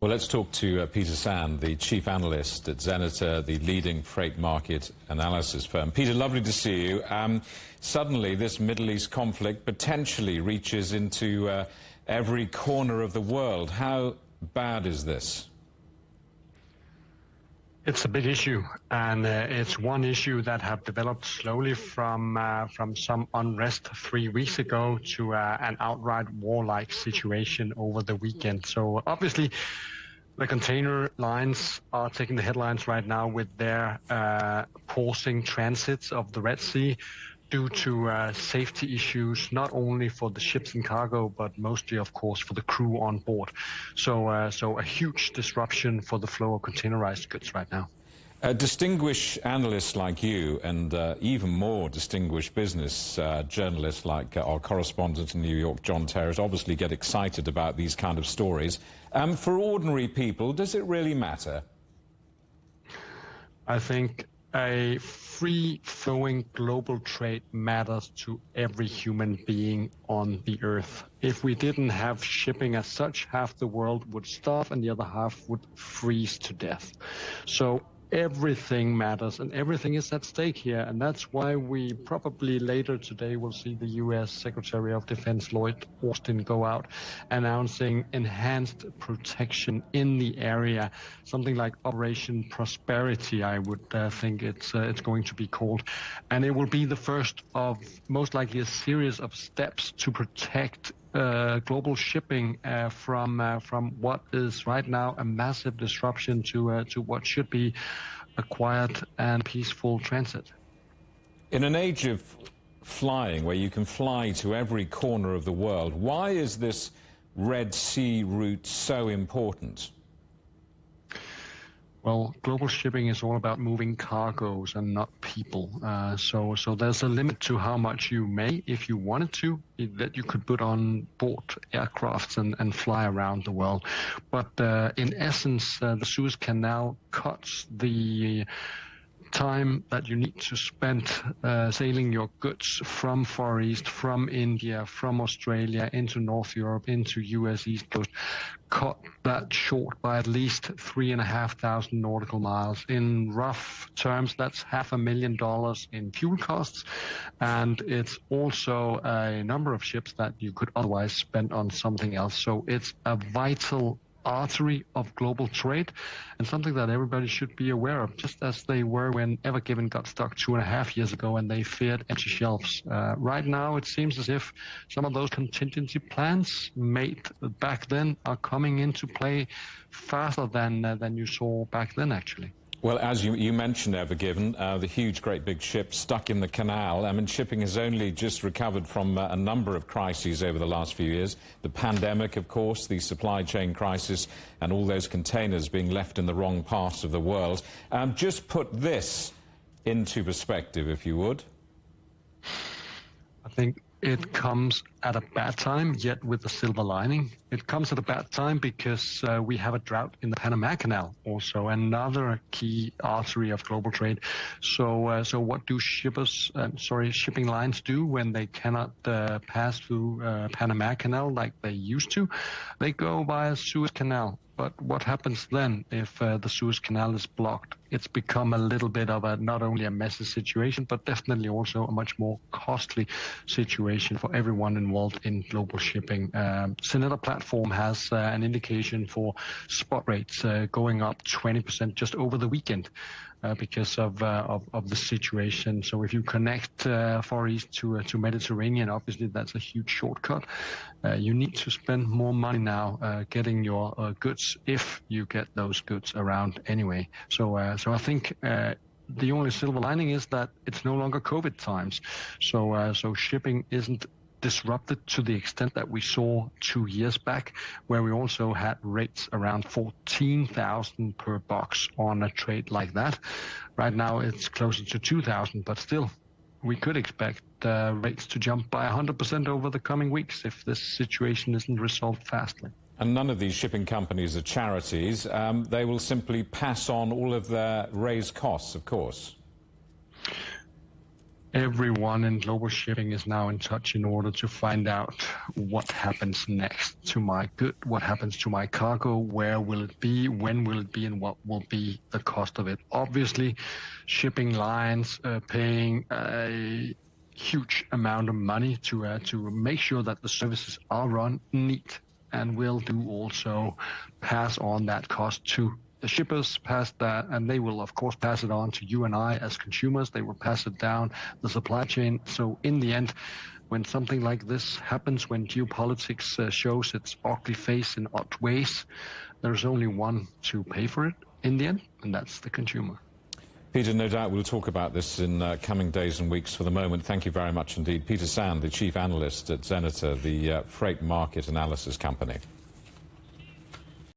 Well, let's talk to Peter Sand, the chief analyst at Xeneta, the leading freight market analysis firm. Peter, lovely to see you. Suddenly, this Middle East conflict potentially reaches into every corner of the world. How bad is this? It's a big issue, and it's one issue that have developed slowly from some unrest 3 weeks ago to an outright war-like situation over the weekend. So obviously, the container lines are taking the headlines right now with their pausing transits of the Red Sea due to safety issues, not only for the ships and cargo, but mostly, of course, for the crew on board. So a huge disruption for the flow of containerized goods right now. Distinguished analysts like you, and even more distinguished business journalists like our correspondent in New York, John Terrace, obviously get excited about these kind of stories. For ordinary people, does it really matter? I think a free-flowing global trade matters to every human being on the earth. If we didn't have shipping as such, half the world would starve and the other half would freeze to death. So everything matters, and everything is at stake here, and that's why we probably later today will see the U.S. Secretary of Defense Lloyd Austin go out announcing enhanced protection in the area, something like Operation Prosperity, I would think it's going to be called, and it will be the first of most likely a series of steps to protect global shipping from what is right now a massive disruption to what should be a quiet and peaceful transit. In an age of flying, where you can fly to every corner of the world, why is this Red Sea route so important? Well, global shipping is all about moving cargoes and not people. So there's a limit to how much you may, if you wanted to, that you could put on board aircrafts and fly around the world. But in essence, the Suez Canal cuts the time that you need to spend sailing your goods from Far East, from India, from Australia, into North Europe, into US East Coast, cut that short by at least 3,500 nautical miles. In rough terms, that's $500,000 in fuel costs, and it's also a number of ships that you could otherwise spend on something else. So it's a vital artery of global trade, and something that everybody should be aware of, just as they were when Ever Given got stuck 2.5 years ago and they feared empty shelves. Right now, it seems as if some of those contingency plans made back then are coming into play faster than you saw back then, actually. Well, as you mentioned, Ever Given, the huge, great big ship stuck in the canal. I mean, shipping has only just recovered from a number of crises over the last few years. The pandemic, of course, the supply chain crisis, and all those containers being left in the wrong parts of the world. Just put this into perspective, if you would. I think it comes at a bad time, yet with a silver lining. It comes at a bad time because we have a drought in the Panama Canal, also another key artery of global trade. So what do shipping lines do when they cannot pass through Panama Canal like they used to? They go via Suez Canal. But what happens then if the Suez Canal is blocked? It's become a little bit of a not only a messy situation, but definitely also a much more costly situation for everyone involved in global shipping. Xeneta platform has an indication for spot rates going up 20% just over the weekend. Because of the situation. So if you connect Far East to Mediterranean, obviously that's a huge shortcut. You need to spend more money now getting your goods, if you get those goods around anyway. So I think the only silver lining is that it's no longer COVID times. So shipping isn't disrupted to the extent that we saw 2 years back, where we also had rates around 14,000 per box on a trade like that. Right now it's closer to 2,000, but still we could expect rates to jump by 100% over the coming weeks if this situation isn't resolved fastly. And none of these shipping companies are charities. They will simply pass on all of their raised costs, of course. Everyone in global shipping is now in touch in order to find out what happens next to my good, what happens to my cargo, where will it be, when will it be, and what will be the cost of it. Obviously, shipping lines paying a huge amount of money to make sure that the services are run neat, and will do also pass on that cost to the shippers, pass that, and they will of course pass it on to you and I as consumers. They will pass it down the supply chain. So in the end, when something like this happens, when geopolitics shows its ugly face in odd ways, there's only one to pay for it in the end, and that's the consumer. Peter, no doubt we'll talk about this in coming days and weeks. For the moment, thank you very much indeed. Peter Sand, the Chief Analyst at Xeneta, the freight market analysis company.